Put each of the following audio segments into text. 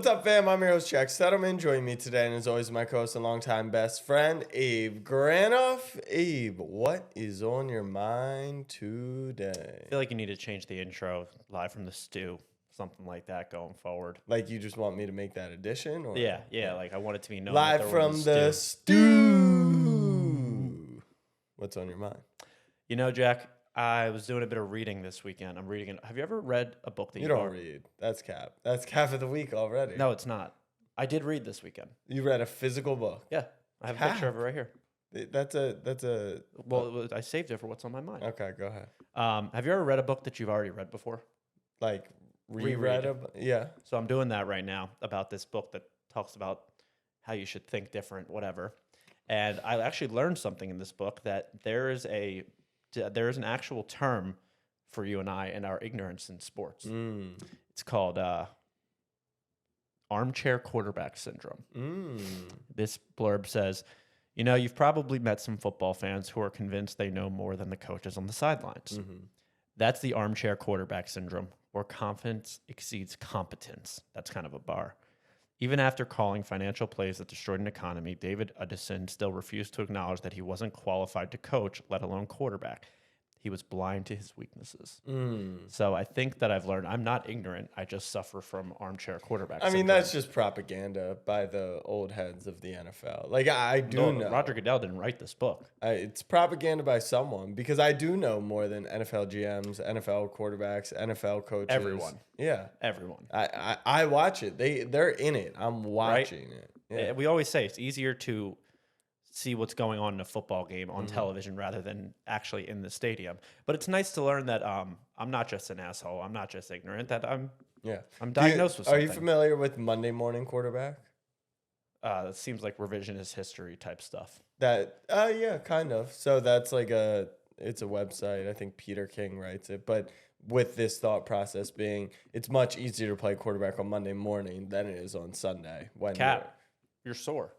What's up, fam? I'm your host, Jack Settleman. Joining me today, and as always, my co-host and longtime best friend, Abe Granoff. Abe, what is on your mind today? I feel like you need to change the intro live from the stew, something like that going forward. Like you just want me to make that addition? Or? Yeah. Like I want it to be known live that from the stew. What's on your mind? You know, Jack, I was doing a bit of reading this weekend. I'm reading it. Have you ever read a book that You don't read. That's cap. That's cap of the week already. No, it's not. I did read this weekend. You read a physical book. Yeah. I have a picture of it right here. That's a. Well, I saved it for what's on my mind. Okay, go ahead. Have you ever read a book that you've already read before? Like reread a yeah. So I'm doing that right now about this book that talks about how you should think different, whatever. And I actually learned something in this book that there is an actual term for you and I and our ignorance in sports. It's called armchair quarterback syndrome. This blurb says, you know, you've probably met some football fans who are convinced they know more than the coaches on the sidelines. That's the armchair quarterback syndrome, where confidence exceeds competence. That's kind of a bar. Even after calling financial plays that destroyed an economy, David Addison still refused to acknowledge that he wasn't qualified to coach, let alone quarterback. He was blind to his weaknesses. So I think that I've learned I'm not ignorant. I just suffer from armchair quarterback syndrome. That's just propaganda by the old heads of the NFL. Like, I do know. Roger Goodell didn't write this book. It's propaganda by someone, because I do know more than NFL GMs, NFL quarterbacks, NFL coaches. Everyone. Yeah. Everyone. I watch it. They're in it. I'm watching it. Yeah. We always say it's easier to see what's going on in a football game on television rather than actually in the stadium. But it's nice to learn that I'm not just an asshole. I'm not just ignorant. That I'm diagnosed with something. Are you familiar with Monday Morning Quarterback? It seems like revisionist history type stuff. Yeah, kind of. So that's like it's a website. I think Peter King writes it. But with this thought process being, it's much easier to play quarterback on Monday morning than it is on Sunday. You're sore.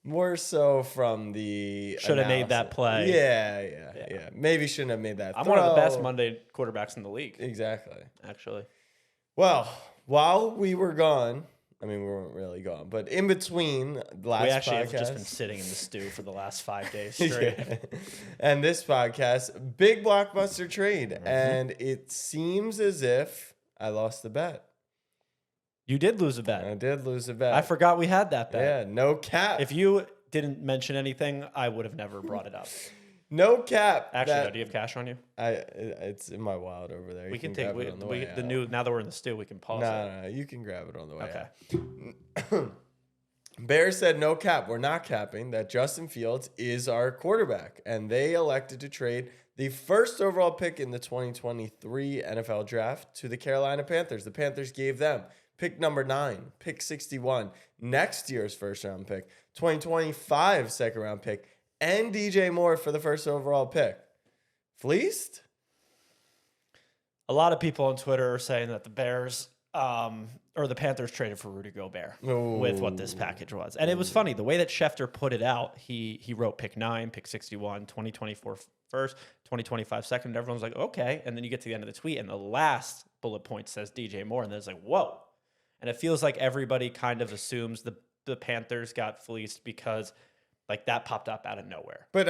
More so from the should have made that play. Yeah. Maybe shouldn't have made that. I'm one of the best Monday quarterbacks in the league. Exactly. Actually. Well, while we were gone, I mean, we weren't really gone, but in between the last podcast. We actually have just been sitting in the stew for the last 5 days straight. And this podcast, big blockbuster trade. And it seems as if I lost the bet. You did lose a bet. I did lose a bet. I forgot we had that bet. Yeah, no cap. If you didn't mention anything, I would have never brought it up. No cap. Actually, do you have cash on you? It's in my wallet over there. We can take now that we're in the stew, we can pause it. No, you can grab it on the way. Okay. Bear said no cap. We're not capping that Justin Fields is our quarterback, and they elected to trade the first overall pick in the 2023 NFL draft to the Carolina Panthers. The Panthers gave them pick number 9, pick 61, next year's first round pick, 2025 second round pick, and DJ Moore for the first overall pick. Fleeced? A lot of people on Twitter are saying that the Bears or the Panthers traded for Rudy Gobert with what this package was. And it was funny. The way that Schefter put it out, he wrote pick 9, pick 61, 2024 first, 2025 second. Everyone's like, okay. And then you get to the end of the tweet, and the last bullet point says DJ Moore. And then it's like, whoa. And it feels like everybody kind of assumes the Panthers got fleeced because like that popped up out of nowhere. But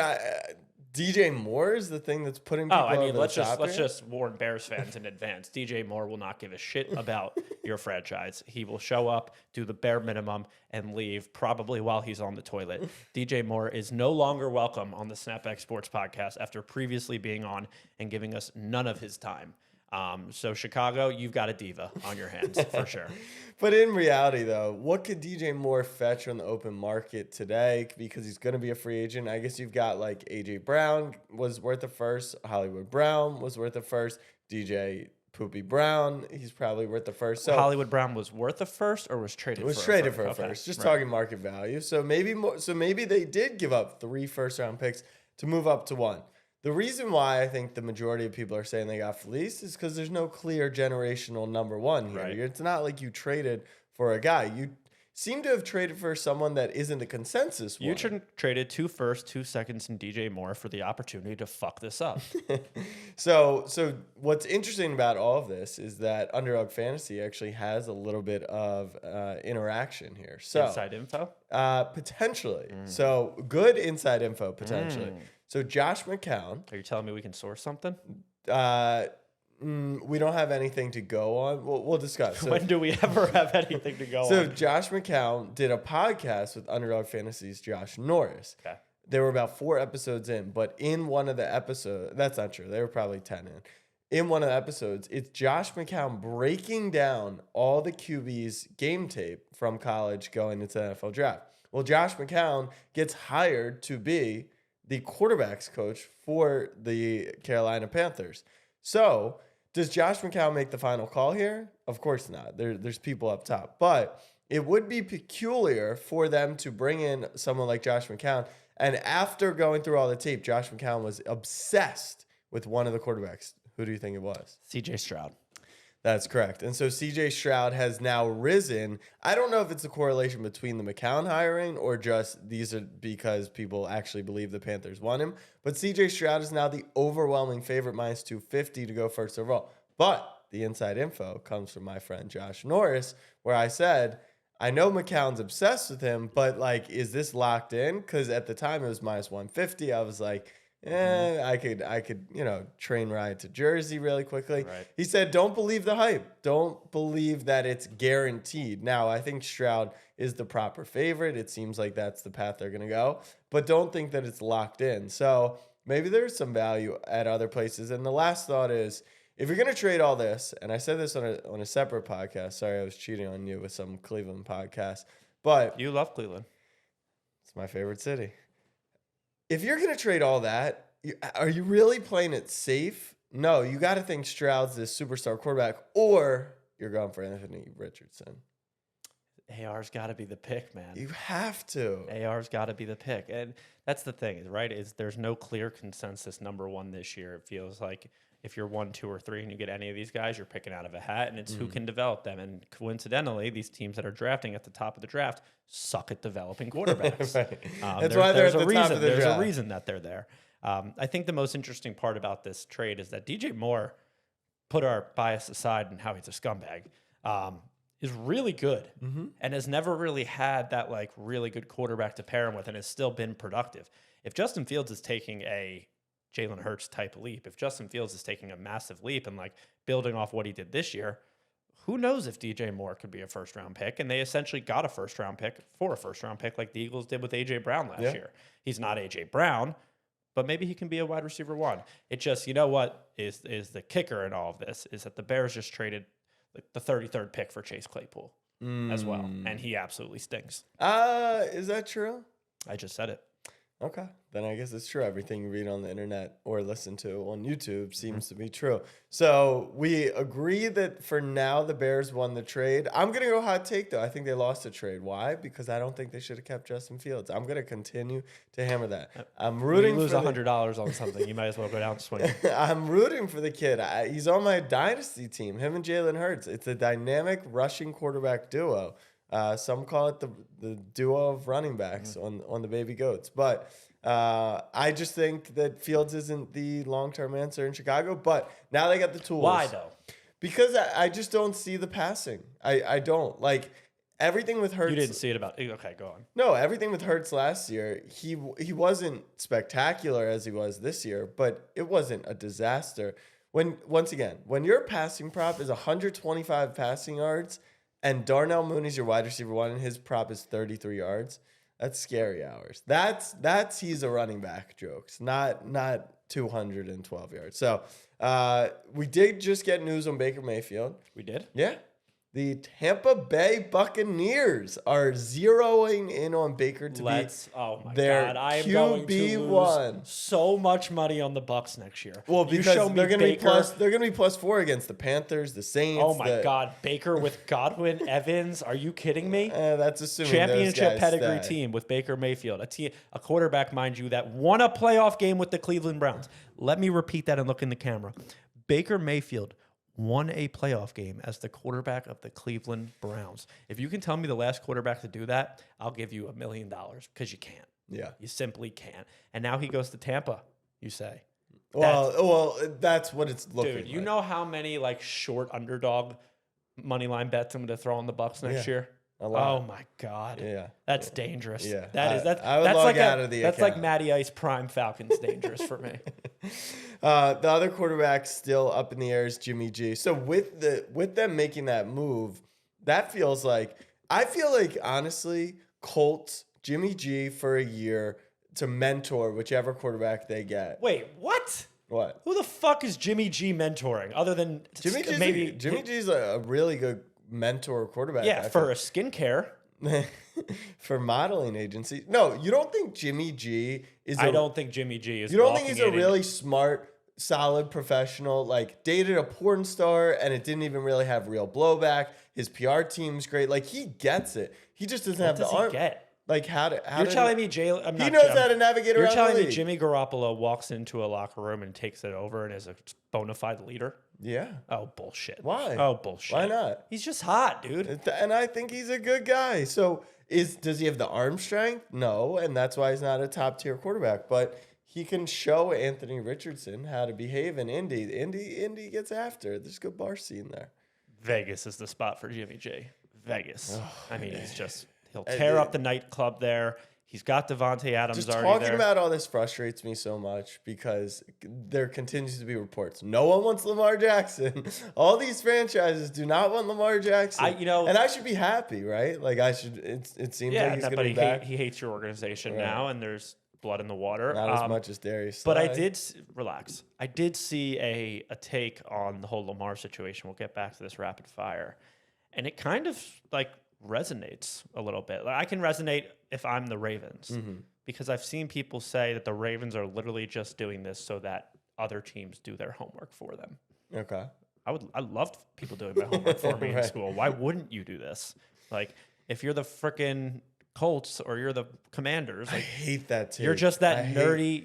DJ Moore is the thing that's putting people over let's the top just warn Bears fans in advance. DJ Moore will not give a shit about your franchise. He will show up, do the bare minimum, and leave probably while he's on the toilet. DJ Moore is no longer welcome on the Snapback Sports Podcast after previously being on and giving us none of his time. So Chicago, you've got a diva on your hands for sure. But in reality, though, what could DJ Moore fetch on the open market today? Because he's going to be a free agent. I guess you've got like AJ Brown was worth a first. Hollywood Brown was worth a first. DJ Poopy Brown, he's probably worth the first. So Hollywood Brown was worth a first or was traded? Was traded for a first. Just talking market value. So maybe they did give up 3 first-round picks to move up to 1. The reason why I think the majority of people are saying they got fleeced is because there's no clear generational number 1 here. Right. It's not like you traded for a guy. seem to have traded for someone that isn't the consensus one. You traded 2 firsts, 2 seconds, and DJ Moore for the opportunity to fuck this up. So what's interesting about all of this is that Underdog Fantasy actually has a little bit of interaction here. So Inside info? Potentially. So good inside info, potentially. So Josh McCown. Are you telling me we can source something? We don't have anything to go on. We'll discuss. So, when do we ever have anything to go on? So Josh McCown did a podcast with Underdog Fantasy's Josh Norris. Okay. They were about 4 episodes in, but in one of the episodes, that's not true. They were probably 10 in. In one of the episodes, it's Josh McCown breaking down all the QB's game tape from college going into the NFL draft. Well, Josh McCown gets hired to be the quarterbacks coach for the Carolina Panthers. So, does Josh McCown make the final call here? Of course not. There's people up top. But it would be peculiar for them to bring in someone like Josh McCown. And after going through all the tape, Josh McCown was obsessed with one of the quarterbacks. Who do you think it was? CJ Stroud. That's correct. And so CJ Stroud has now risen. I don't know if it's a correlation between the McCown hiring or just these are because people actually believe the Panthers want him. But CJ Stroud is now the overwhelming favorite, minus 250 to go first overall. But the inside info comes from my friend Josh Norris, where I said, I know McCown's obsessed with him, but like, is this locked in? Because at the time it was minus 150. I was like, I could, train ride to Jersey really quickly. Right. He said, don't believe the hype. Don't believe that it's guaranteed. Now, I think Stroud is the proper favorite. It seems like that's the path they're going to go. But don't think that it's locked in. So maybe there's some value at other places. And the last thought is, if you're going to trade all this, and I said this on a separate podcast. Sorry, I was cheating on you with some Cleveland podcast. But you love Cleveland. It's my favorite city. If you're going to trade all that, are you really playing it safe? No, you got to think Stroud's this superstar quarterback, or you're going for Anthony Richardson. AR's got to be the pick, man. You have to. AR's got to be the pick. And that's the thing, right? Is there's no clear consensus number one this year. It feels like if you're 1, 2, or 3 and you get any of these guys, you're picking out of a hat, and it's who can develop them. And coincidentally, these teams that are drafting at the top of the draft suck at developing quarterbacks. Right. That's why they're at the top of the draft. There's a reason that they're there. I think the most interesting part about this trade is that DJ Moore, put our bias aside and how he's a scumbag, is really good and has never really had that like really good quarterback to pair him with and has still been productive. If Justin Fields is taking a Jalen Hurts type leap, if Justin Fields is taking a massive leap and like building off what he did this year, who knows if DJ Moore could be a first-round pick? And they essentially got a first-round pick for a first-round pick like the Eagles did with A.J. Brown last year. He's not A.J. Brown, but maybe he can be a wide receiver 1. It just, you know what is the kicker in all of this is that the Bears just traded the 33rd pick for Chase Claypool as well, and he absolutely stinks. Is that true? I just said it. Okay, then I guess it's true. Everything you read on the internet or listen to on YouTube seems to be true. So we agree that for now the Bears won the trade. I'm going to go hot take, though. I think they lost the trade. Why? Because I don't think they should have kept Justin Fields. I'm going to continue to hammer that. I'm rooting for $100 on something. You might as well go down swinging. I'm rooting for the kid. He's on my dynasty team, him and Jalen Hurts. It's a dynamic rushing quarterback duo. Some call it the duo of running backs on the baby goats. But I just think that Fields isn't the long-term answer in Chicago. But now they got the tools. Why, though? Because I just don't see the passing. I don't. Like, everything with Hurts. You didn't see it about... Okay, go on. No, everything with Hurts last year, he wasn't spectacular as he was this year, but it wasn't a disaster. Once again, when your passing prop is 125 passing yards... and Darnell Mooney's your wide receiver 1, and his prop is 33 yards. That's scary hours. That's he's a running back jokes, not 212 yards. So we did just get news on Baker Mayfield. We did? Yeah. The Tampa Bay Buccaneers are zeroing in on Baker to be their God, I am QB1. going to lose so much money on the Bucs next year. Well, because they're going to be +4 against the Panthers, the Saints. Oh my God, Baker with Godwin, Evans. Are you kidding me? That's assuming championship those guys pedigree team with Baker Mayfield, a quarterback, mind you, that won a playoff game with the Cleveland Browns. Let me repeat that and look in the camera. Baker Mayfield won a playoff game as the quarterback of the Cleveland Browns. If you can tell me the last quarterback to do that, I'll give you $1 million because you can't. Yeah. You simply can't. And now he goes to Tampa, you say. Well, that's what it's looking like. Dude, you know how many like short underdog money line bets I'm going to throw on the Bucks next year? A lot. Oh my God. Yeah. That's dangerous. Yeah. That's I would that's log like out of the that's like account. Matty Ice Prime Falcons dangerous for me. The other quarterback still up in the air is Jimmy G. So with them making that move, that feels like, I feel like honestly, Colts, Jimmy G for a year to mentor whichever quarterback they get. Wait, what? What? Who the fuck is Jimmy G mentoring other than Jimmy G's a really good mentor quarterback. Yeah, for a skincare. For modeling agency. No, you don't think Jimmy G is I don't think Jimmy G is. You don't think he's a really smart, solid professional, like dated a porn star and it didn't even really have real blowback. His PR team's great. Like he gets it. He just doesn't have the arm. Like You're telling me Jay? He knows how to navigate around. You're telling the me league. Jimmy Garoppolo walks into a locker room and takes it over and is a bona fide leader? Yeah. Oh bullshit. Why? Oh bullshit. Why not? He's just hot, dude. And I think he's a good guy. So does he have the arm strength? No, and that's why he's not a top tier quarterback. But he can show Anthony Richardson how to behave in Indy. Indy gets after it. There's a good bar scene there. Vegas is the spot for Jimmy G. Vegas. Oh, I mean, he'll tear up the nightclub there. He's got Devontae Adams just already talking there. about all this frustrates me so much because there continues to be reports. No one wants Lamar Jackson. All these franchises do not want Lamar Jackson. And I should be happy, right? Like I should. It seems like he's going to be back. He hates your organization now, and there's blood in the water. Not as much as Darius. But I did relax. I did see a take on the whole Lamar situation. We'll get back to this rapid fire, and it kind of like resonates a little bit. Like, I can resonate if I'm the Ravens because I've seen people say that the Ravens are literally just doing this so that other teams do their homework for them. Okay. I loved people doing my homework for me in school. Why wouldn't you do this? Like if you're the frickin' Colts or you're the Commanders, like, I hate that too. You're just that nerdy,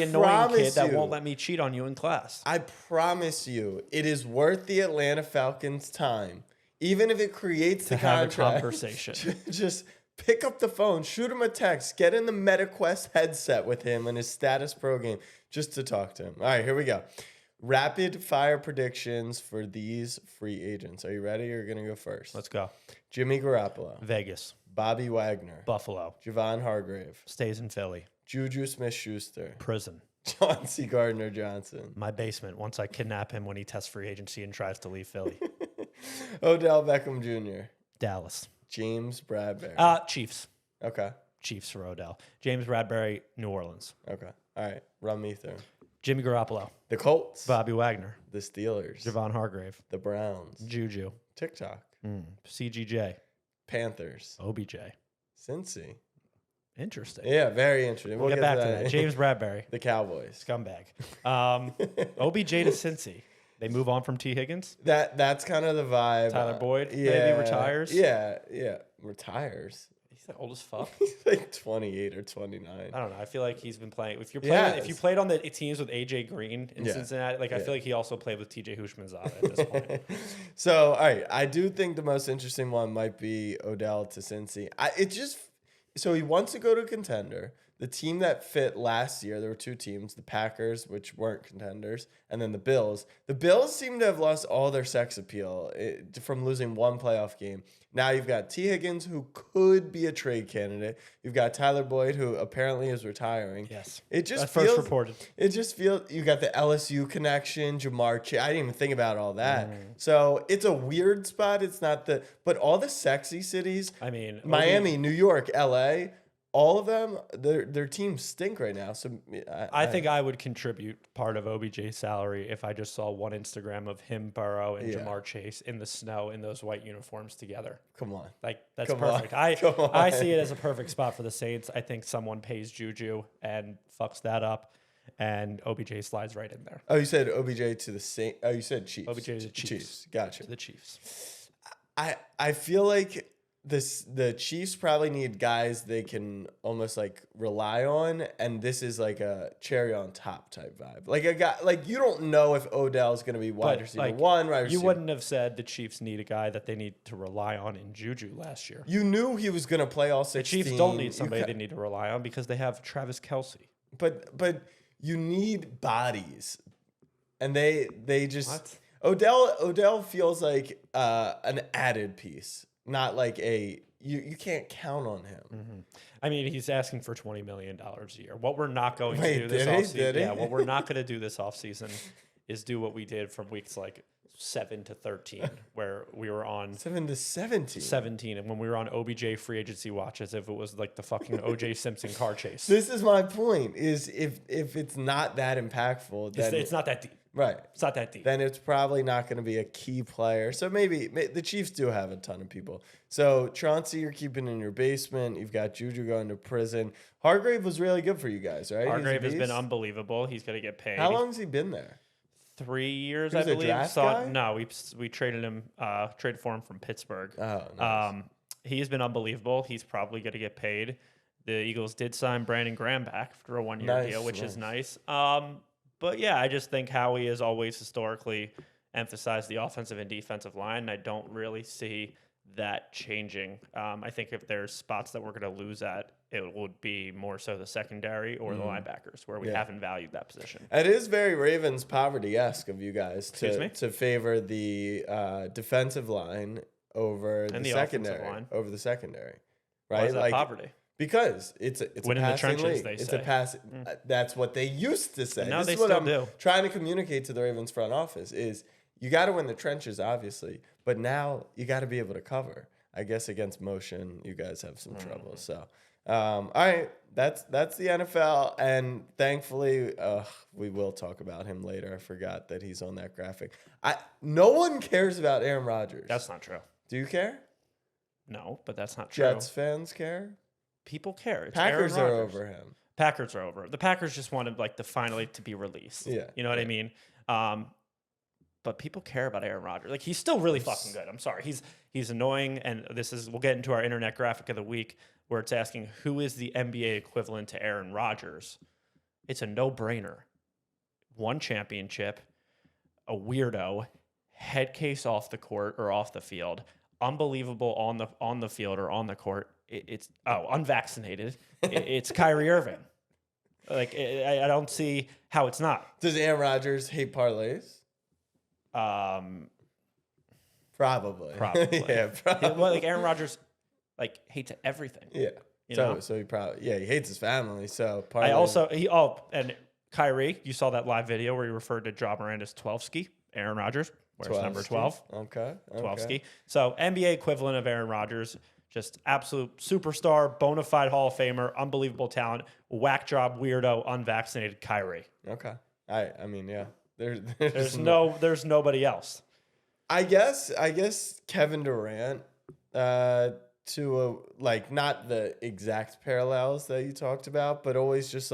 annoying kid that won't let me cheat on you in class. I promise you, it is worth the Atlanta Falcons' time. Even if it creates the contract, have a conversation. Just pick up the phone, shoot him a text, get in the MetaQuest headset with him and his Status Pro game just to talk to him. All right, here we go. Rapid fire predictions for these free agents. Are you ready? You're going to go first. Let's go. Jimmy Garoppolo. Vegas. Bobby Wagner. Buffalo. Javon Hargrave. Stays in Philly. Juju Smith-Schuster. Prison. Chauncey Gardner-Johnson. My basement once I kidnap him when he tests free agency and tries to leave Philly. Odell Beckham Jr. Dallas. James Bradbury. Chiefs. Okay. Chiefs for Odell. James Bradbury, New Orleans. Okay. All right. Run me through. Jimmy Garoppolo. The Colts. Bobby Wagner. The Steelers. Javon Hargrave. The Browns. Juju. TikTok. CGJ. Panthers. OBJ. Cincy. Interesting. Yeah, very interesting. We'll get back to that. James Bradbury. The Cowboys. Scumbag. OBJ to Cincy. They move on from T. Higgins? That's kind of the vibe. Tyler Boyd maybe retires? Yeah. Retires. He's that old as fuck. He's like 28 or 29. I don't know. I feel like he's been playing. If you played on the teams with AJ Green in Cincinnati, I feel like he also played with TJ Hushmanzada at this point. So, all right. I do think the most interesting one might be Odell to Cincy. So he wants to go to a contender. The team that fit last year, there were two teams, the Packers, which weren't contenders, and then the Bills. The Bills seem to have lost all their sex appeal from losing one playoff game. Now you've got T. Higgins, who could be a trade candidate. You've got Tyler Boyd, who apparently is retiring. Yes. That's first reported. It just feels, you got the LSU connection, Jamar Chase. I didn't even think about all that. So it's a weird spot. It's not but all the sexy cities, I mean, Miami, New York, LA, all of them, their teams stink right now. So I think I would contribute part of OBJ's salary if I just saw one Instagram of him, Burrow, and Jamar Chase in the snow in those white uniforms together. Come on. Like, that's Come perfect. on. I see it as a perfect spot for the Saints. I think someone pays Juju and fucks that up, and OBJ slides right in there. Oh, you said OBJ to the Saints. Oh, you said Chiefs. OBJ to the Chiefs. Gotcha. To the Chiefs. I feel like the Chiefs probably need guys they can almost like rely on, and this is like a cherry on top type vibe. Like a guy, like you don't know if Odell's going to be wide receiver like, one, wide receiver. You wouldn't have said the Chiefs need a guy that they need to rely on in Juju last year. You knew he was going to play all 16. The Chiefs don't need somebody they need to rely on because they have Travis Kelce. But you need bodies, and they just What? Odell feels like an added piece. Not like you can't count on him. Mm-hmm. I mean, he's asking for $20 million a year. What we're not going to do Did this he? offseason, what we're not going to do this offseason is do what we did from weeks like 7 to 13, where we were on 7 to 17. 17, and when we were on OBJ free agency watch, as if it was like the fucking OJ Simpson car chase. This is my point: is if it's not that impactful, then It's not that deep. Right. It's not that deep. Then it's probably not going to be a key player. So maybe the Chiefs do have a ton of people. So Chauncey, you're keeping in your basement. You've got Juju going to prison. Hargrave was really good for you guys, right? Hargrave has been unbelievable. He's going to get paid. How long has he been there? 3 years, He's I a believe. draft guy? No, we traded him, traded for him from Pittsburgh. Oh, nice. He has been unbelievable. He's probably going to get paid. The Eagles did sign Brandon Graham back for a 1-year deal, which is nice. But yeah, I just think Howie has always historically emphasized the offensive and defensive line. And I don't really see that changing. I think if there's spots that we're going to lose at, it would be more so the secondary or the linebackers, where we haven't valued that position. It is very Ravens poverty-esque of you guys to favor the defensive line over the secondary. Over the secondary, right? Why is that poverty? Because it's Win a in the passing trenches, league. they It's say. a pass. That's what they used to say. No, this they is what still I'm do. trying to communicate to the Ravens front office is you got to win the trenches, obviously, but now you got to be able to cover. I guess against motion, you guys have some trouble. So, all right, that's the NFL, and thankfully, we will talk about him later. I forgot that he's on that graphic. No one cares about Aaron Rodgers. That's not true. Do you care? No, but that's not true. Jets fans care. People care. It's Packers Aaron are Rodgers. over him. Packers are over. The Packers just wanted like the finally to be released. Yeah. You know what I mean? But people care about Aaron Rodgers. Like he's still really fucking good. I'm sorry. He's annoying, and we'll get into our internet graphic of the week where it's asking who is the NBA equivalent to Aaron Rodgers. It's a no-brainer. One championship, a weirdo, head case off the court or off the field, unbelievable on the field or on the court. It's unvaccinated. It's Kyrie Irving. Like I don't see how it's not. Does Aaron Rodgers hate parlays? Probably. Yeah, probably. Well, like Aaron Rodgers, like hates everything. Yeah. You know? So he probably he hates his family. So and Kyrie, you saw that live video where he referred to Ja Morant as 12-ski. Aaron Rodgers wears number 12. Okay. 12-ski. So NBA equivalent of Aaron Rodgers, just absolute superstar, bona fide Hall of Famer, unbelievable talent, whack job weirdo, unvaccinated Kyrie. Okay. I mean, yeah. There's nobody else. I guess Kevin Durant, to not the exact parallels that you talked about, but always just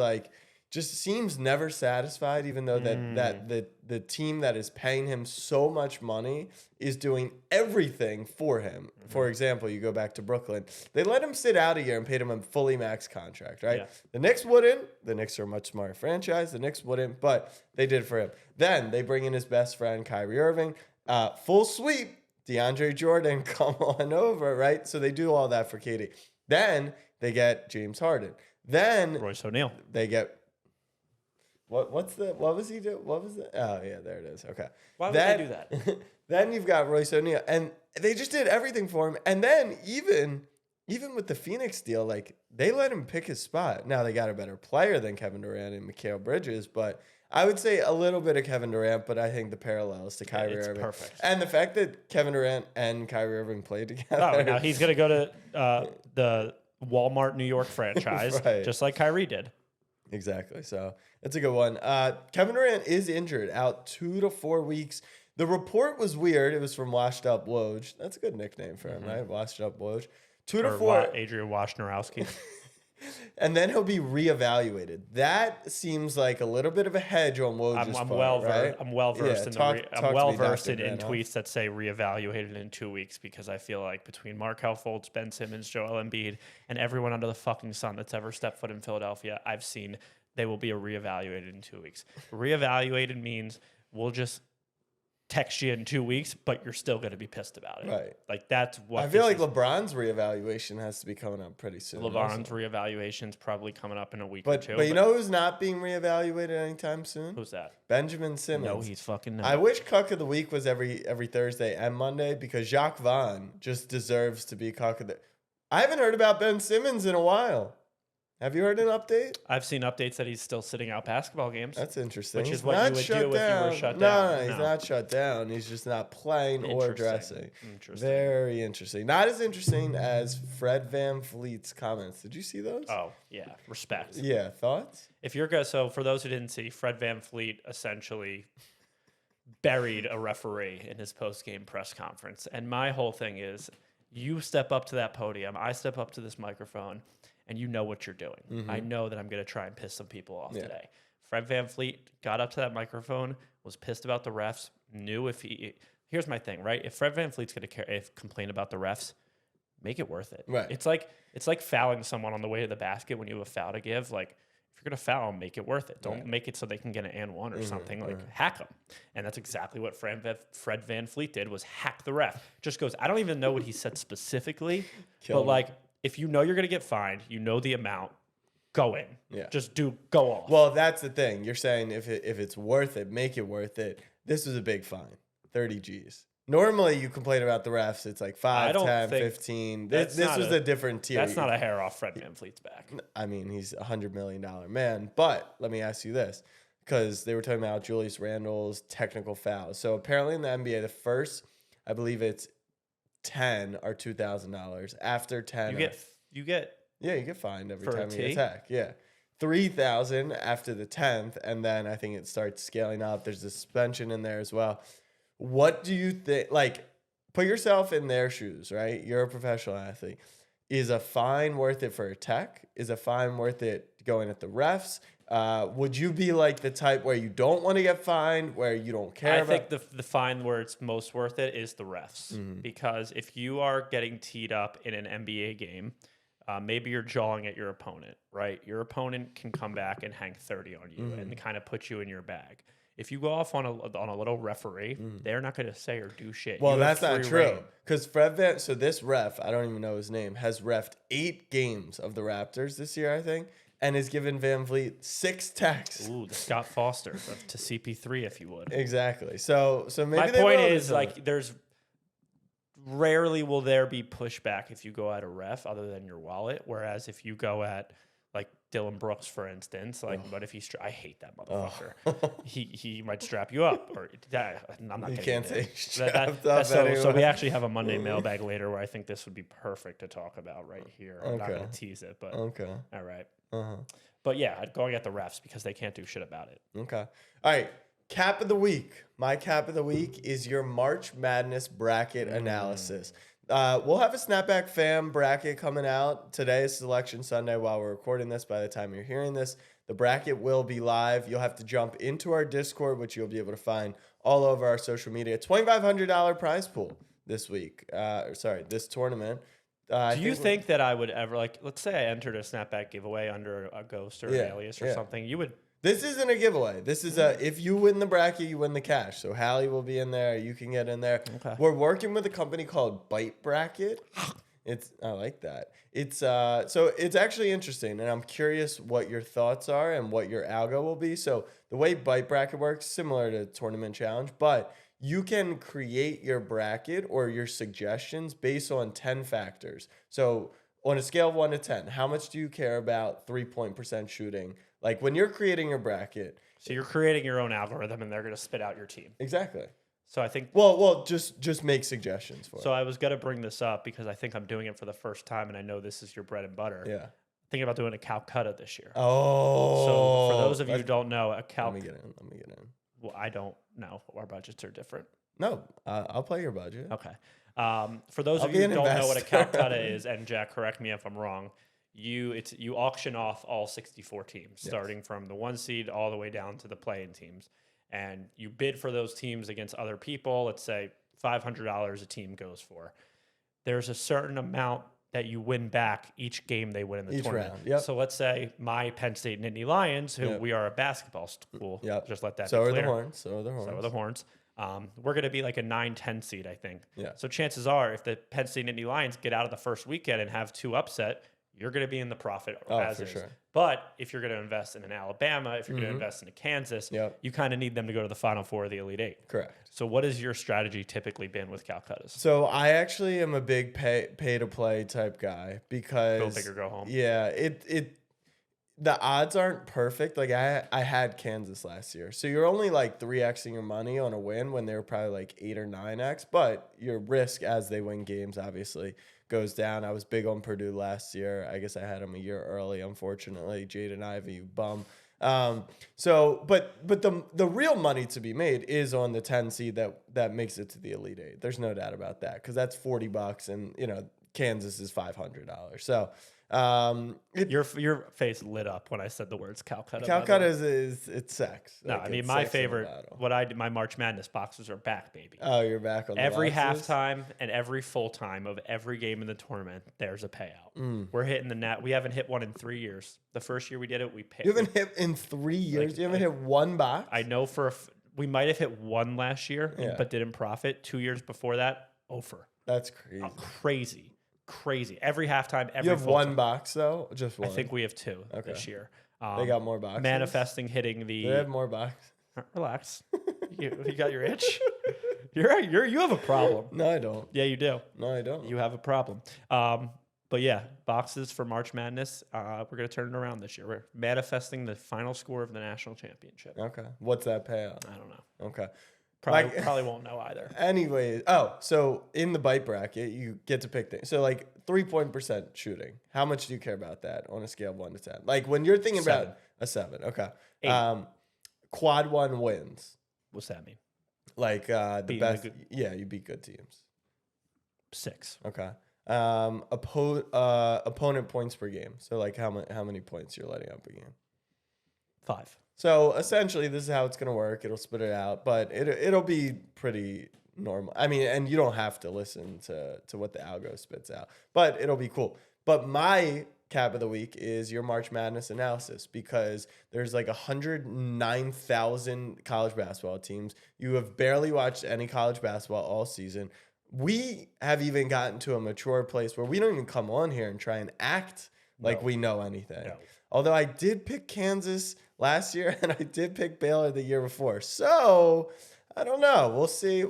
seems never satisfied, even though that the team that is paying him so much money is doing everything for him. For example, you go back to Brooklyn. They let him sit out a year and paid him a fully max contract, right? Yeah. The Knicks wouldn't. The Knicks are a much smarter franchise. The Knicks wouldn't, but they did for him. Then they bring in his best friend, Kyrie Irving. Full sweep, DeAndre Jordan, come on over, right? So they do all that for KD. Then they get James Harden. Then Royce O'Neal. they get what was he do? What was it? Oh yeah, there it is. Okay. Why would they do that? Then you've got Royce O'Neal, and they just did everything for him. And then even with the Phoenix deal, like they let him pick his spot. Now they got a better player than Kevin Durant and Mikal Bridges, but I would say a little bit of Kevin Durant, but I think the parallels to Kyrie Irving. Perfect. And the fact that Kevin Durant and Kyrie Irving played together. Oh, now he's going to go to the Walmart New York franchise, Right. just like Kyrie did. Exactly. So it's a good one. Kevin Durant is injured, out 2 to 4 weeks. The report was weird. It was from Washed Up Woj. That's a good nickname for him, right? Washed Up Woj. 2 to 4. Adrian Wojnarowski. And then he'll be reevaluated. That seems like a little bit of a hedge on Woj's part, right? I'm well versed in Dr. tweets that say reevaluated in 2 weeks, because I feel like between Markelle Fultz, Ben Simmons, Joel Embiid, and everyone under the fucking sun that's ever stepped foot in Philadelphia, I've seen they will be reevaluated in 2 weeks. Reevaluated means we'll just text you in 2 weeks, but you're still going to be pissed about it. Right. Like, that's what I feel like LeBron's reevaluation has to be coming up pretty soon. LeBron's reevaluation's probably coming up in a week or two. But you know who's not being reevaluated anytime soon? Who's that? Benjamin Simmons. No, he's fucking not. I wish Cuck of the Week was every Thursday and Monday, because Jacques Vaughn just deserves to be Cuck of the... I haven't heard about Ben Simmons in a while. Have you heard an update? I've seen updates that he's still sitting out basketball games. That's interesting. Which is what you would do if you were shut down. No, he's not shut down. He's just not playing or dressing. Interesting. Very interesting. Not as interesting as Fred VanVleet's comments. Did you see those? Oh, yeah. Respect. Yeah. Thoughts? If you're so for those who didn't see, Fred VanVleet essentially buried a referee in his post-game press conference. And my whole thing is, you step up to that podium, I step up to this microphone, and you know what you're doing. Mm-hmm. I know that I'm going to try and piss some people off today. Fred VanVleet got up to that microphone, was pissed about the refs, knew if he... Here's my thing, right? If Fred VanVleet's going to complain about the refs, make it worth it. Right. It's like fouling someone on the way to the basket when you have a foul to give. Like, if you're going to foul, make it worth it. Don't make it so they can get an and one or something. Like, hack them. And that's exactly what Fred VanVleet did, was hack the ref. Just goes, I don't even know what he said specifically, but like, if you know you're going to get fined, you know the amount, go in. Yeah. Just go off. Well, that's the thing. You're saying if it's worth it, make it worth it. This was a big fine, 30 G's. Normally, you complain about the refs. It's like 5, 10, 15. This was a different tier. That's not a hair off Fred VanVleet's back. I mean, he's a $100 million man. But let me ask you this, because they were talking about Julius Randle's technical fouls. So apparently in the NBA, the first, I believe it's 10 are $2,000. After 10, you get fined every for time you attack. Yeah, 3,000 after the 10th, and then I think it starts scaling up. There's a suspension in there as well. What do you think? Like, put yourself in their shoes, right? You're a professional athlete. Is a fine worth it for a tech? Is a fine worth it going at the refs? Would you be like the type where you don't want to get fined, where you don't care? I think the fine where it's most worth it is the refs. Mm-hmm. Because if you are getting teed up in an NBA game, maybe you're jawing at your opponent, right? Your opponent can come back and hang 30 on you and kind of put you in your bag. If you go off on a little referee, they're not going to say or do shit. Well, that's not true. Because so this ref, I don't even know his name, has reffed 8 games of the Raptors this year, I think, and has given VanVleet 6 techs. Ooh, the Scott Foster to CP3, if you would. Exactly. So maybe my point is, like, there's rarely will there be pushback if you go at a ref other than your wallet. Whereas if you go at, like, Dylan Brooks, for instance, like, but if I hate that motherfucker. He might strap you up, or I'm not. You can't say so we actually have a Monday mailbag later where I think this would be perfect to talk about right here. I'm not going to tease it, but okay, all right. But yeah, going at the refs because they can't do shit about it. Okay, all right. Cap of the week. My cap of the week is your March Madness bracket analysis. We'll have a Snapback Fam bracket coming out. Today is Selection Sunday while we're recording this. By the time you're hearing this, the bracket will be live. You'll have to jump into our Discord, which you'll be able to find all over our social media. $2,500 prize pool this week. This tournament. Do you think that I would ever, like, let's say I entered a Snapback giveaway under a ghost or an alias or something, you would... This isn't a giveaway. This is if you win the bracket, you win the cash. So Hallie will be in there. You can get in there. Okay. We're working with a company called Byte Bracket. I like that. So it's actually interesting, and I'm curious what your thoughts are and what your algo will be. So the way Byte Bracket works, similar to Tournament Challenge, but you can create your bracket or your suggestions based on 10 factors. So on a scale of 1 to 10, how much do you care about 3-point% shooting? Like, when you're creating your bracket. So you're creating your own algorithm, and they're going to spit out your team. Exactly. So I think... Well, just make suggestions for it. So I was going to bring this up because I think I'm doing it for the first time, and I know this is your bread and butter. Yeah. Thinking about doing a Calcutta this year. Oh. So for those of you who don't know, Let me get in. Well, I don't know. Our budgets are different. No, I'll play your budget. Okay. For those of you who don't know what a Calcutta is, and Jack, correct me if I'm wrong, you auction off all 64 teams, starting from the 1 seed all the way down to the play-in teams, and you bid for those teams against other people. Let's say $500 a team goes for. There's a certain amount that you win back each game they win in the tournament. Round. Yep. So let's say my Penn State Nittany Lions, who we are a basketball school, just let that so be are clear. the Horns. So are the Horns. We're going to be like a 9-10 seed, I think. Yeah. So chances are, if the Penn State Nittany Lions get out of the first weekend and have 2 upset, you're going to be in the profit as is. Sure. But if you're going to invest in an Alabama, if you're going to invest in a Kansas, you kind of need them to go to the Final Four of the Elite Eight. Correct. So what has your strategy typically been with Calcutta's? So I actually am a big pay to play type guy because go big or go home. Yeah, the odds aren't perfect. Like I had Kansas last year, so you're only like 3xing your money on a win when they were probably like 8 or 9x. But your risk as they win games obviously goes down. I was big on Purdue last year. I guess I had them a year early, unfortunately. Jaden Ivey, bum. But the real money to be made is on the 10 seed that makes it to the Elite Eight. There's no doubt about that, because that's $40, and Kansas is $500. So your face lit up when I said the words Calcutta. Calcutta is it's sex. No, like, I mean, my favorite. My March Madness boxes are back, baby. Oh, you're back on every the boxes? halftime and every full time of every game in the tournament. There's a payout. We're hitting the net. We haven't hit one in 3 years. The first year we did it, we paid. You haven't hit in 3 years. You haven't hit one box. I know we might have hit one last year, but didn't profit. 2 years before that, over. That's crazy. Crazy. Every halftime, every You have full one time. box, though? Just one? I think we have 2 this year. They got more boxes? Manifesting hitting the... They have more boxes? Relax. you got your itch? You have a problem. No, I don't. Yeah, you do. No, I don't. You have a problem. But yeah, boxes for March Madness. We're going to turn it around this year. We're manifesting the final score of the national championship. Okay. What's that payout? I don't know. Okay. Probably won't know either. Anyway, so in the bite bracket, you get to pick things. So like 3% shooting. How much do you care about that on a scale of 1 to 10? Like when you're thinking 7. about a 7, okay. 8. Quad 1 wins. What's that mean? Like the beating best. You beat good teams. 6. Okay. Opponent points per game. So like how many points you're letting up a game? 5. So essentially, this is how it's going to work. It'll spit it out, but it'll be pretty normal. I mean, and you don't have to listen to what the algo spits out, but it'll be cool. But my cap of the week is your March Madness analysis, because there's like 109,000 college basketball teams. You have barely watched any college basketball all season. We have even gotten to a mature place where we don't even come on here and try and act like we know anything. No. Although I did pick Kansas last year and I did pick Baylor the year before. So I don't know. We'll see.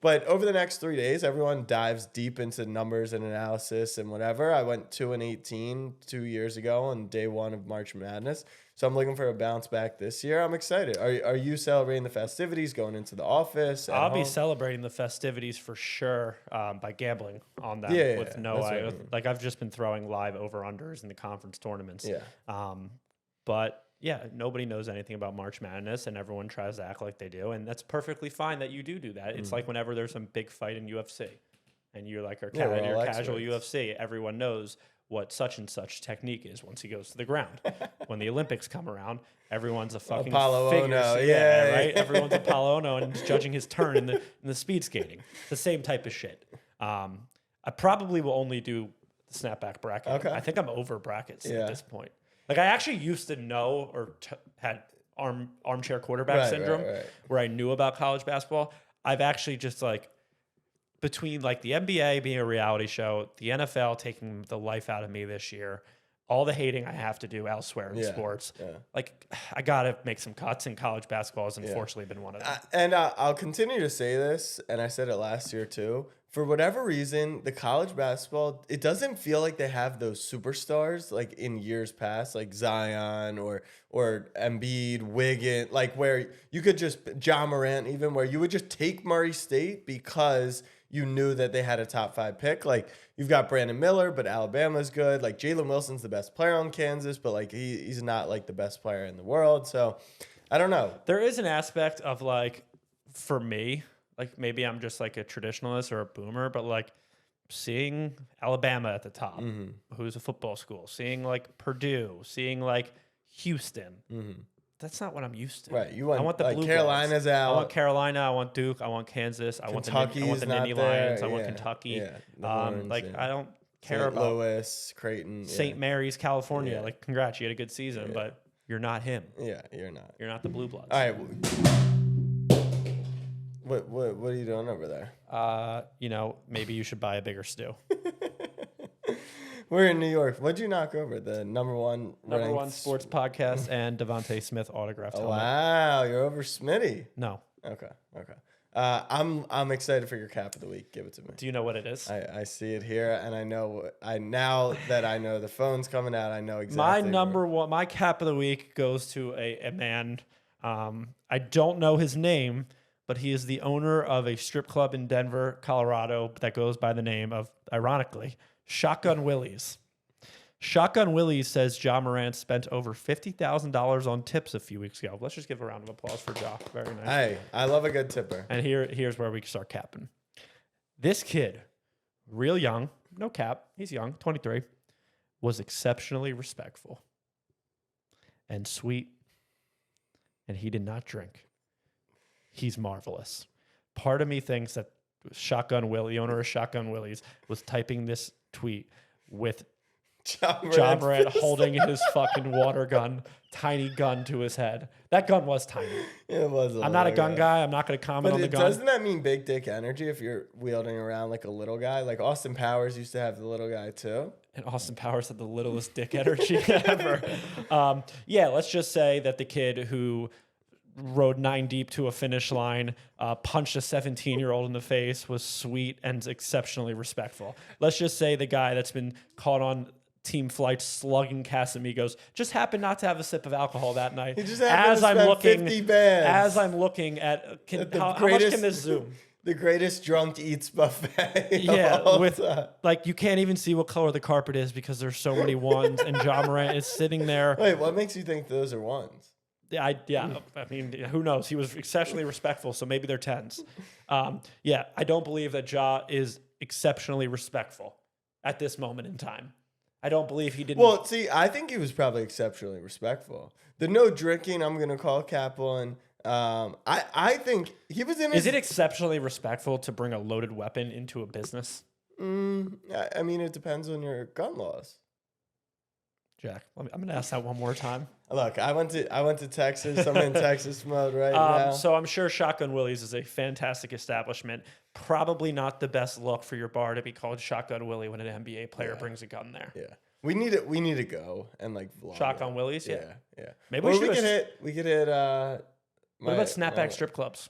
But over the next 3 days, everyone dives deep into numbers and analysis and whatever. I went 2-18 2 years ago on day 1 of March Madness. So I'm looking for a bounce back this year. I'm excited. Are you celebrating the festivities, going into the office? I'll be celebrating the festivities for sure by gambling on them. I've just been throwing live over-unders in the conference tournaments. Yeah. But yeah, nobody knows anything about March Madness, and everyone tries to act like they do, and that's perfectly fine that you do that. It's like whenever there's some big fight in UFC, and you're like, you're casual UFC, everyone knows what such and such technique is once he goes to the ground. When the Olympics come around, everyone's a fucking Apollo figure. Ono, right? Everyone's Apollo Ono and judging his turn in the speed skating. The same type of shit. I probably will only do the snapback bracket. Okay. I think I'm over brackets at this point. Like I actually used to know or had armchair quarterback syndrome where I knew about college basketball. I've actually just like, between like the NBA being a reality show, the NFL taking the life out of me this year, all the hating I have to do elsewhere in sports, like I got to make some cuts, and college basketball has unfortunately been one of them. And I'll continue to say this, and I said it last year too. For whatever reason, the college basketball, it doesn't feel like they have those superstars like in years past, like Zion or Embiid, Wiggins, like where you could just, Ja Morant even, where you would just take Murray State because you knew that they had a top 5 pick. Like you've got Brandon Miller, but Alabama's good. Like Jalen Wilson's the best player on Kansas, but like he's not like the best player in the world. So I don't know. There is an aspect of like, for me, like maybe I'm just like a traditionalist or a boomer, but like seeing Alabama at the top, who's a football school, seeing like Purdue, seeing like Houston. That's not what I'm used to. Right. You I want want the like Blue Carolina's Bloods. out. I want Carolina. I want Duke. I want Kansas. I want the Nittany Lions. I want Kentucky. Yeah. The Horns, I don't care St. about Louis, Creighton, St. Mary's, California. Yeah. Like, congrats, you had a good season, but you're not him. Yeah, you're not. You're not the Blue Bloods. All right. What are you doing over there? Maybe you should buy a bigger stew. We're in New York. What'd you knock over? The number one Sports podcast and Devontae Smith autographed helmet. Wow, you're over Smitty. No. Okay. I'm excited for your cap of the week. Give it to me. Do you know what it is? I see it here, and now that I know the phone's coming out, I know exactly. My cap of the week goes to a man. I don't know his name, but he is the owner of a strip club in Denver, Colorado, that goes by the name of, ironically, Shotgun Willie's. Shotgun Willie's says Ja Morant spent over $50,000 on tips a few weeks ago. Let's just give a round of applause for Ja. Very nice. Hey, I love a good tipper. And here's where we start capping. This kid, real young, no cap, he's young, 23, was exceptionally respectful and sweet, and he did not drink. He's marvelous. Part of me thinks that Shotgun Willie, the owner of Shotgun Willie's, was typing this tweet with Ja Morant holding his fucking water gun, tiny gun to his head. That gun was tiny. It was. I'm not a gun guy. I'm not going to comment on the gun. Doesn't that mean big dick energy if you're wielding around like a little guy? Like Austin Powers used to have the little guy too. And Austin Powers had the littlest dick energy ever. Let's just say that the kid who rode 9 deep to a finish line, punched a 17-year-old in the face, was sweet and exceptionally respectful. Let's just say the guy that's been caught on team flights slugging Casamigos just happened not to have a sip of alcohol that night. He just happened to spend 50 bands. As I'm looking at, how much can this zoom? The greatest drunk eats buffet. Yeah, with like you can't even see what color the carpet is because there's so many ones, and Ja Morant is sitting there. Wait, what makes you think those are ones? I mean, who knows? He was exceptionally respectful, so maybe they're 10s. I don't believe that Ja is exceptionally respectful at this moment in time. I don't believe he didn't. Well, see, I think he was probably exceptionally respectful. The no drinking, I'm going to call cap on. I think he was in. Is it exceptionally respectful to bring a loaded weapon into a business? I mean, it depends on your gun laws. Jack, I'm going to ask that one more time. Look, I went to Texas. I'm in Texas mode right now. So I'm sure Shotgun Willie's is a fantastic establishment. Probably not the best look for your bar to be called Shotgun Willie when an NBA player brings a gun there. Yeah, we need to go and like vlog Shotgun Willie's. Yeah. Maybe we could hit. What about snapback strip clubs?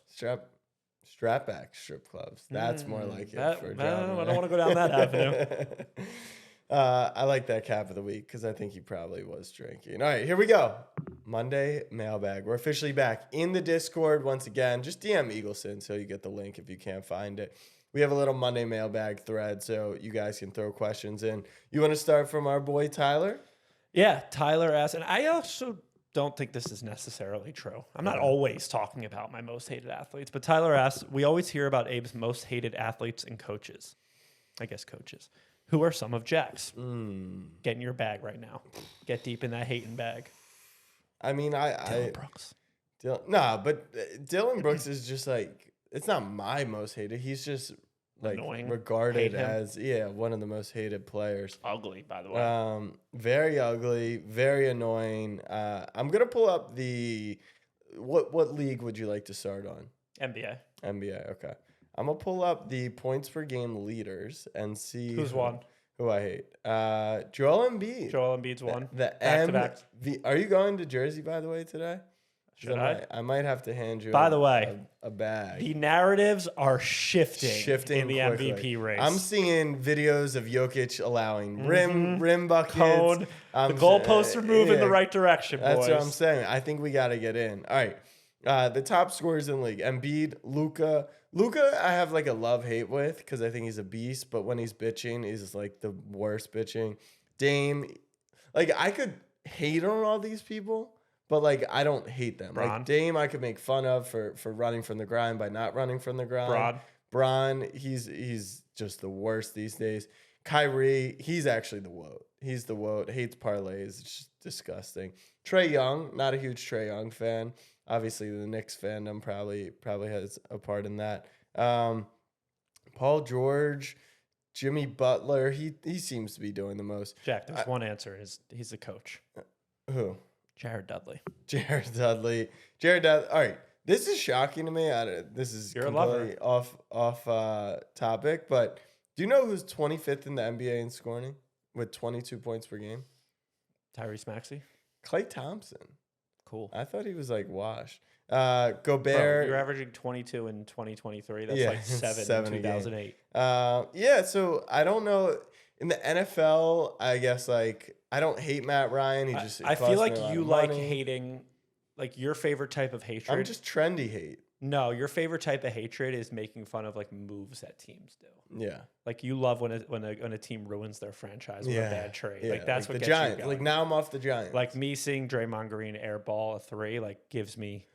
Strapback strip clubs. That's more like it. I don't want to go down that avenue. I like that cap of the week because I think he probably was drinking. All right, here we go. Monday mailbag. We're officially back in the Discord once again. Just DM Eagleson so you get the link if you can't find it. We have a little Monday mailbag thread so you guys can throw questions in. You want to start from our boy Tyler? Yeah, Tyler asked, and I also don't think this is necessarily true. I'm not always talking about my most hated athletes, but Tyler asked, we always hear about Abe's most hated athletes and coaches. I guess coaches. Who are some of Jack's? Get in your bag right now. Get deep in that hating bag. I mean, Dylan Brooks. But Dylan Brooks is just like, it's not my most hated. He's just like annoying. Regarded as one of the most hated players. Ugly, by the way. Very ugly, very annoying. I'm gonna pull up the what league would you like to start on? NBA. Okay. I'm going to pull up the points per game leaders and see who's won. Who I hate. Joel Embiid. Joel Embiid's won. Back-to-back. Are you going to Jersey, by the way, today? Should I? I might have to hand you by the way, a bag. The narratives are shifting in the quickly. MVP race. I'm seeing videos of Jokic allowing rim buckets. Cone. The goalposts are moving the right direction, boys. That's what I'm saying. I think we got to get in. All right. The top scorers in the league. Embiid, Luka, I have like a love-hate with because I think he's a beast, but when he's bitching, he's like the worst bitching. Dame, like I could hate on all these people, but like I don't hate them. Bron. Like Dame, I could make fun of for running from the grind by not running from the grind. Bron, he's just the worst these days. Kyrie, he's actually the woat. He's the woat. Hates parlays. It's just disgusting. Trae Young, not a huge Trae Young fan. Obviously, the Knicks fandom probably has a part in that. Paul George, Jimmy Butler, he seems to be doing the most. Jack, there's one answer. He's the coach. Who? Jared Dudley. Jared Dudley. All right. This is shocking to me. This is completely off topic, but do you know who's 25th in the NBA in scoring with 22 points per game? Tyrese Maxey. Klay Thompson. Cool. I thought he was like washed. Gobert. Bro, you're averaging 22 in 2023. That's like 7 in 2008. Yeah, so I don't know. In the NFL, I guess like I don't hate Matt Ryan. I feel like you like hating, like your favorite type of hatred. I'm just trendy hate. No, your favorite type of hatred is making fun of like moves that teams do. Yeah, like you love when a team ruins their franchise with a bad trade. Yeah. Like that's like what the gets Giants. you going. Like now I'm off the Giants. Like me seeing Draymond Green airball a 3 like gives me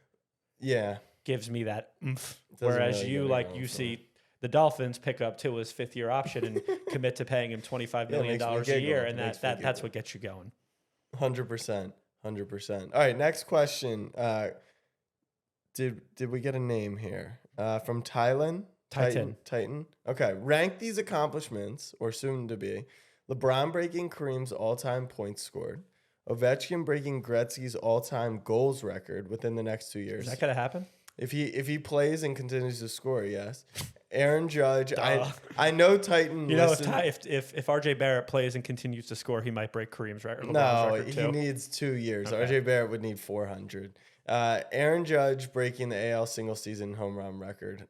that oomph. Whereas really you see the Dolphins pick up Tua's 5th-year option and commit to paying him $25 million a year, and that's what gets you going. 100%. All right, next question. Did we get a name here? From Titan. Okay. Rank these accomplishments, or soon to be. LeBron breaking Kareem's all-time points scored. Ovechkin breaking Gretzky's all-time goals record within the next 2 years. Is that gonna happen? If he plays and continues to score, yes. Aaron Judge, I know Titan. You know, if RJ Barrett plays and continues to score, he might break Kareem's record. No, he needs 2 years. Okay. RJ Barrett would need 400. Aaron Judge breaking the AL single season home run record.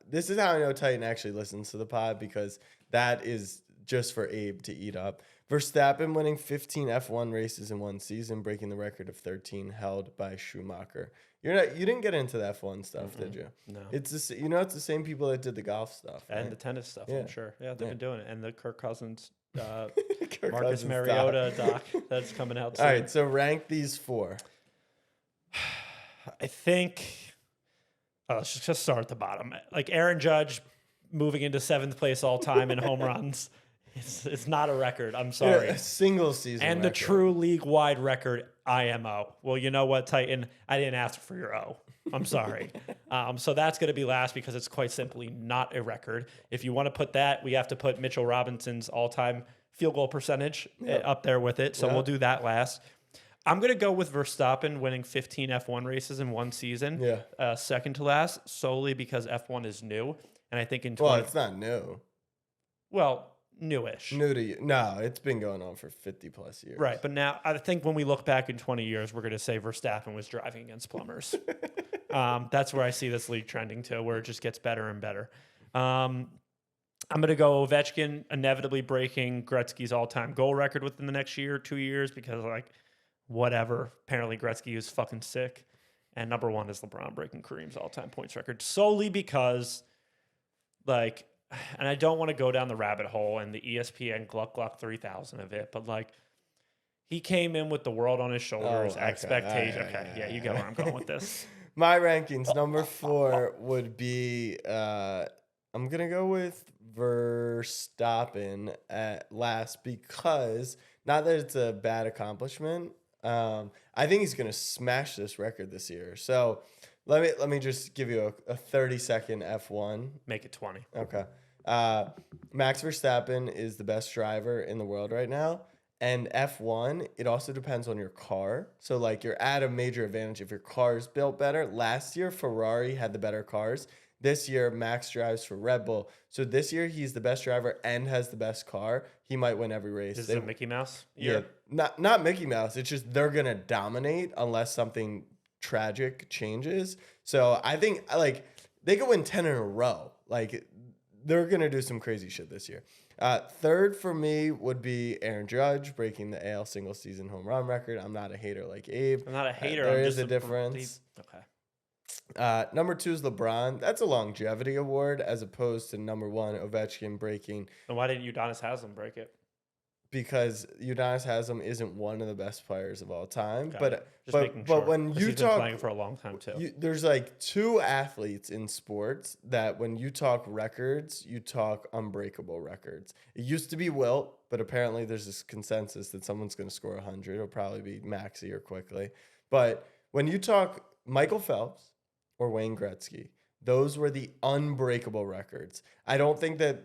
This is how I know Titan actually listens to the pod, because that is just for Abe to eat up. Verstappen winning 15 F1 races in one season, breaking the record of 13 held by Schumacher. You didn't get into the F1 stuff, did you? No. It's the same people that did the golf stuff, right? And the tennis stuff. Yeah. I'm sure. Yeah, they've been doing it. And the Kirk Cousins, Kirk Marcus Cousins Mariota doc that's coming out soon. All right, so rank these 4. I think let's just start at the bottom. Like Aaron Judge moving into 7th place all time in home runs. It's not a record. I'm sorry. A single season and record. The true league-wide record, IMO. Well, you know what, Titan? I didn't ask for your O. I'm sorry. So that's going to be last because it's quite simply not a record. If you want to put that, we have to put Mitchell Robinson's all-time field goal percentage up there with it. So we'll do that last. I'm going to go with Verstappen winning 15 F1 races in one season. Yeah. Second to last, solely because F1 is new. And I think in Well, it's not new. Well, newish. New to you. No, it's been going on for 50 plus years. Right. But now I think when we look back in 20 years, we're going to say Verstappen was driving against plumbers. That's where I see this league trending to, where it just gets better and better. I'm going to go Ovechkin inevitably breaking Gretzky's all-time goal record within the next year, 2 years, because whatever. Apparently Gretzky is fucking sick. And number 1 is LeBron breaking Kareem's all-time points record, solely because and I don't want to go down the rabbit hole and the ESPN Gluck 3000 of it, but he came in with the world on his shoulders, expectation. Yeah, you get where I'm going with this. My rankings, number 4 would be, I'm going to go with Verstappen at last, because not that it's a bad accomplishment. I think he's going to smash this record this year. So let me just give you a 30-second F1. Make it 20. Okay. Max Verstappen is the best driver in the world right now. And F1, it also depends on your car. So you're at a major advantage if your car is built better. Last year, Ferrari had the better cars. This year, Max drives for Red Bull. So this year, he's the best driver and has the best car. He might win every race. Is it a Mickey Mouse year? Yeah, not Mickey Mouse. It's just they're going to dominate unless something tragic changes. So I think they could win 10 in a row. They're going to do some crazy shit this year. Third for me would be Aaron Judge breaking the AL single season home run record. I'm not a hater like Abe. I'm not a hater. There is a difference. Okay. Number 2 is LeBron. That's a longevity award as opposed to number 1, Ovechkin breaking. And why didn't Udonis Haslem break it? because Udonis Haslem isn't one of the best players of all time. But when you he's talk, been playing for a long time too. There's like two athletes in sports that when you talk records, you talk unbreakable records. It used to be Wilt, but apparently there's this consensus that someone's going to score 100. It'll probably be Maxey or Quickly. But when you talk Michael Phelps or Wayne Gretzky, those were the unbreakable records. I don't think that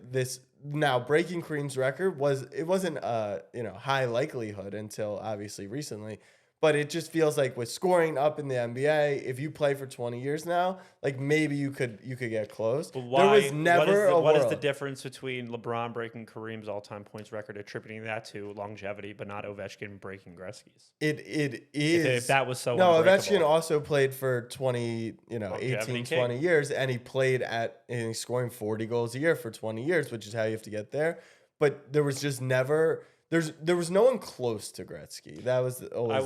now breaking Kareem's record wasn't high likelihood until obviously recently, but it just feels like with scoring up in the NBA, if you play for 20 years now, like maybe you could get close. But why? There was never what is the difference between LeBron breaking Kareem's all-time points record, attributing that to longevity, but not Ovechkin breaking Gretzky's? It is. If that was so no, unbreakable. Ovechkin also played for 20, 18, 20 years, and he played and he's scoring 40 goals a year for 20 years, which is how you have to get there. But there was just never. There was no one close to Gretzky. That was always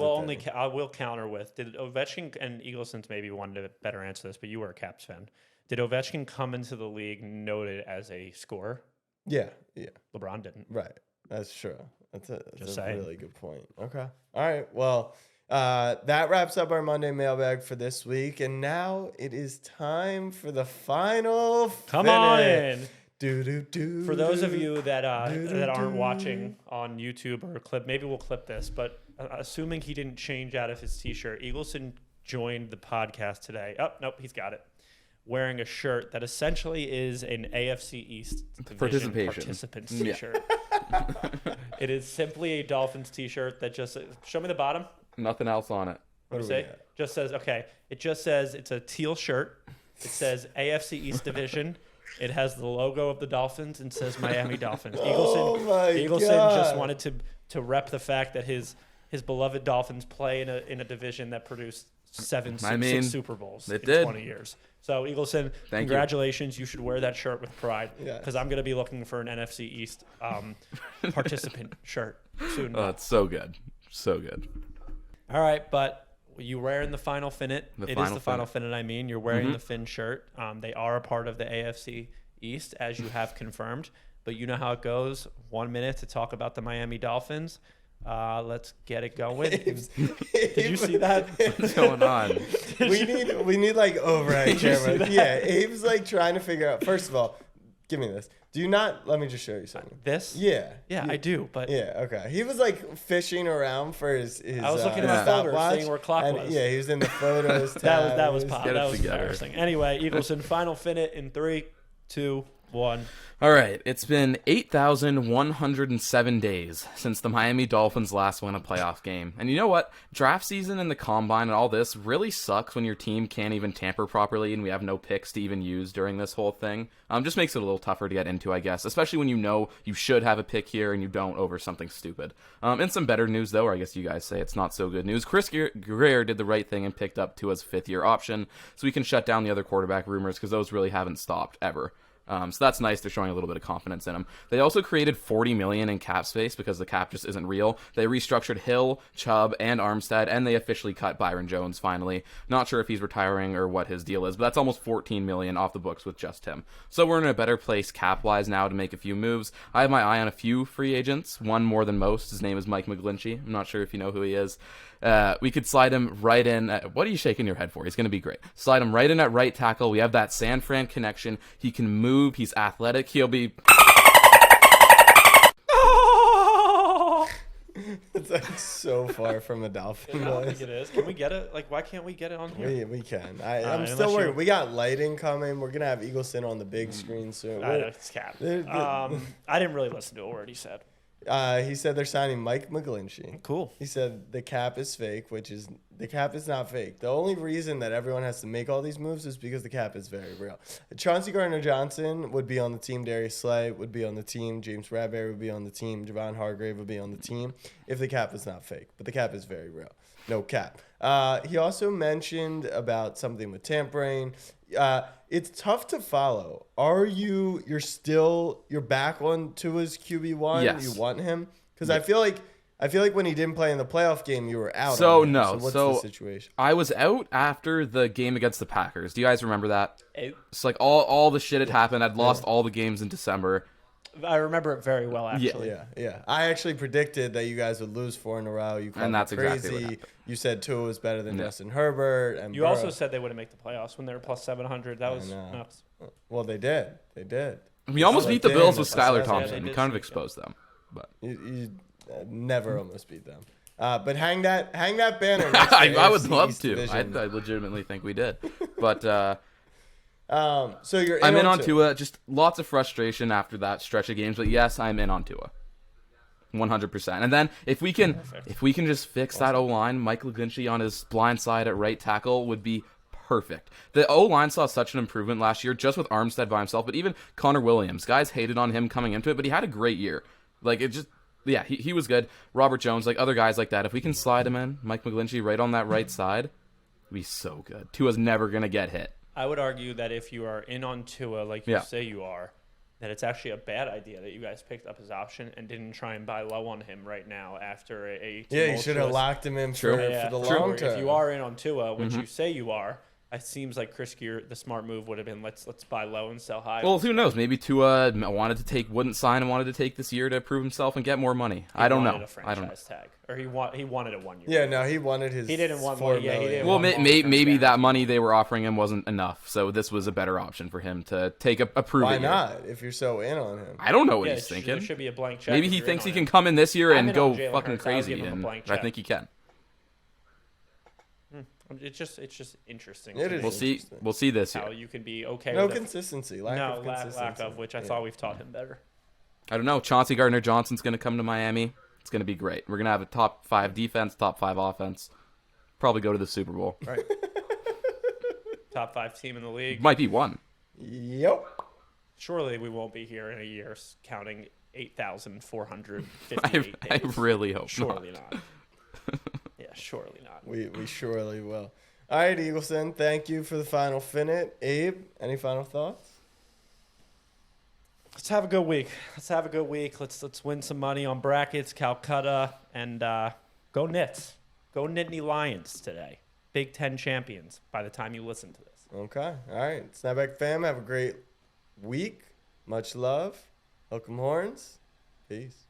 I will counter with, did Ovechkin, and Eagleson's maybe one to better answer this, but you were a Caps fan. Did Ovechkin come into the league noted as a scorer? Yeah. LeBron didn't. Right. That's true. That's a saying. really good point. Okay. All right. Well, that wraps up our Monday mailbag for this week. And now it is time for the final Come finish. on. For those of you that aren't watching on YouTube or clip, maybe we'll clip this, but assuming he didn't change out of his T-shirt, Eagleson joined the podcast today. Oh, nope, he's got it. Wearing a shirt that essentially is an AFC East Division participants T-shirt. It is simply a Dolphins T-shirt that just show me the bottom. Nothing else on it. What do you say? Just says okay. It just says it's a teal shirt. It says AFC East Division. It has the logo of the Dolphins and says Miami Dolphins. Eagleson just wanted to rep the fact that his beloved Dolphins play in a division that produced six Super Bowls in 20 years. So Eagleson, congratulations! You should wear that shirt with pride because I'm going to be looking for an NFC East participant shirt soon. Oh, it's so good, so good. All right, but. You're wearing the final Finnet. It is the final Finnet, I mean. You're wearing the Finn shirt. They are a part of the AFC East, as you have confirmed. But you know how it goes. 1 minute to talk about the Miami Dolphins. Let's get it going. Did you see that? What's going on? We need like overhead camera. Yeah, Abe's like trying to figure out. First of all, give me this. Do you not? Let me just show you something. This? Yeah. Yeah, I do. But yeah, okay. He was like fishing around for his I was looking at my folder, seeing where clock was. Yeah, he was in the photos. that was embarrassing. Anyway, Eagleson, final Finnet in 3, 2, 1. All right, it's been 8,107 days since the Miami Dolphins last won a playoff game. And you know what? Draft season and the combine and all this really sucks when your team can't even tamper properly and we have no picks to even use during this whole thing. Just makes it a little tougher to get into, I guess, especially when you know you should have a pick here and you don't over something stupid. In some better news, though, or I guess you guys say it's not so good news, Chris Greer did the right thing and picked up Tua's fifth-year option so we can shut down the other quarterback rumors because those really haven't stopped ever. So that's nice. They're showing a little bit of confidence in him. They also created $40 million in cap space because the cap just isn't real. They restructured Hill, Chubb, and Armstead, and they officially cut Byron Jones finally. Not sure if he's retiring or what his deal is, but that's almost $14 million off the books with just him. So we're in a better place cap-wise now to make a few moves. I have my eye on a few free agents, one more than most. His name is Mike McGlinchey. I'm not sure if you know who he is. We could slide him right in. What are you shaking your head for? He's going to be great. Slide him right in at right tackle. We have that San Fran connection. He can move. He's athletic. He'll be... It's like so far from a Dolphin. I don't think it is. Can we get it? Like, why can't we get it on here? We can. I'm still worried. We got lighting coming. We're going to have Eagleson on the big screen soon. It's cap. I didn't really listen to a word he said. He said they're signing Mike McGlinchey. Cool. He said the cap is fake, which is the cap is not fake. The only reason that everyone has to make all these moves is because the cap is very real. Chauncey Gardner-Johnson would be on the team. Darius Slay would be on the team. James Bradbury would be on the team. Javon Hargrave would be on the team if the cap was not fake. But the cap is very real. No cap. He also mentioned about something with tampering. It's tough to follow. You're back on Tua's QB1? Yes. You want him? Because I feel like when he didn't play in the playoff game, you were out. So on him. no. So what's the situation? I was out after the game against the Packers. Do you guys remember that? It's like all the shit had happened. I'd lost all the games in December. I remember it very well, actually. Yeah. I actually predicted that you guys would lose 4 in a row. You called And that's me crazy. exactly what happened. You said Tua was better than Justin Herbert. And You also said they wouldn't make the playoffs when they were plus 700. That was nuts. Well, they did. We almost beat the Bills with Skylar Thompson. they We kind of did exposed them. But You never almost beat them. But hang that banner. Next to I would AFC love East to. I division. legitimately think we did. But So you're I'm in on Tua. Tua. Just lots of frustration after that stretch of games. But yes, I'm in on Tua. 100%. And then if we can just fix that O-line, Mike McGlinchey on his blind side at right tackle would be perfect. The O-line saw such an improvement last year just with Armstead by himself, but even Connor Williams. Guys hated on him coming into it, but he had a great year. He was good. Robert Jones, other guys like that. If we can slide him in, Mike McGlinchey right on that right side, it'd be so good. Tua's never going to get hit. I would argue that if you are in on Tua, like you say you are, that it's actually a bad idea that you guys picked up his option and didn't try and buy low on him right now after a you should have locked him in for the long term. If you are in on Tua, which you say you are, it seems like the smart move would have been let's buy low and sell high. Well, who knows? Maybe Tua wouldn't sign and wanted to take this year to prove himself and get more money. I don't know. A franchise tag, or he wanted a 1 year. Yeah, no, he wanted his. He didn't want $4 money. Yeah, he million. didn't Well, want maybe that money they were offering him wasn't enough, so this was a better option for him to take a proven Why year. not? If you're so in on him, I don't know what Yeah, he's there thinking. should be a blank check. Maybe if he you're thinks in he on can it. come in this year I'm and in go on Jalen fucking Hurts. I would crazy, give him a and blank I check. think he can. It's just interesting. It to is. me We'll see this how year. you can be okay. no with consistency. Lack of which I thought we've taught him better. I don't know. Chauncey Gardner-Johnson's going to come to Miami. It's going to be great. We're going to have a top 5 defense, top 5 offense. Probably go to the Super Bowl. Right. Top 5 team in the league. Might be one. Yep. Surely we won't be here in a year counting 8,458 I days. really hope Surely not. Yeah, surely not. We surely will. All right, Eagleson, thank you for the final finit. Abe, any final thoughts? Let's have a good week. Let's win some money on brackets, Calcutta, and go Nits. Go Nittany Lions today. Big Ten champions by the time you listen to this. Okay. All right. Snapback fam, have a great week. Much love. Welcome horns. Peace.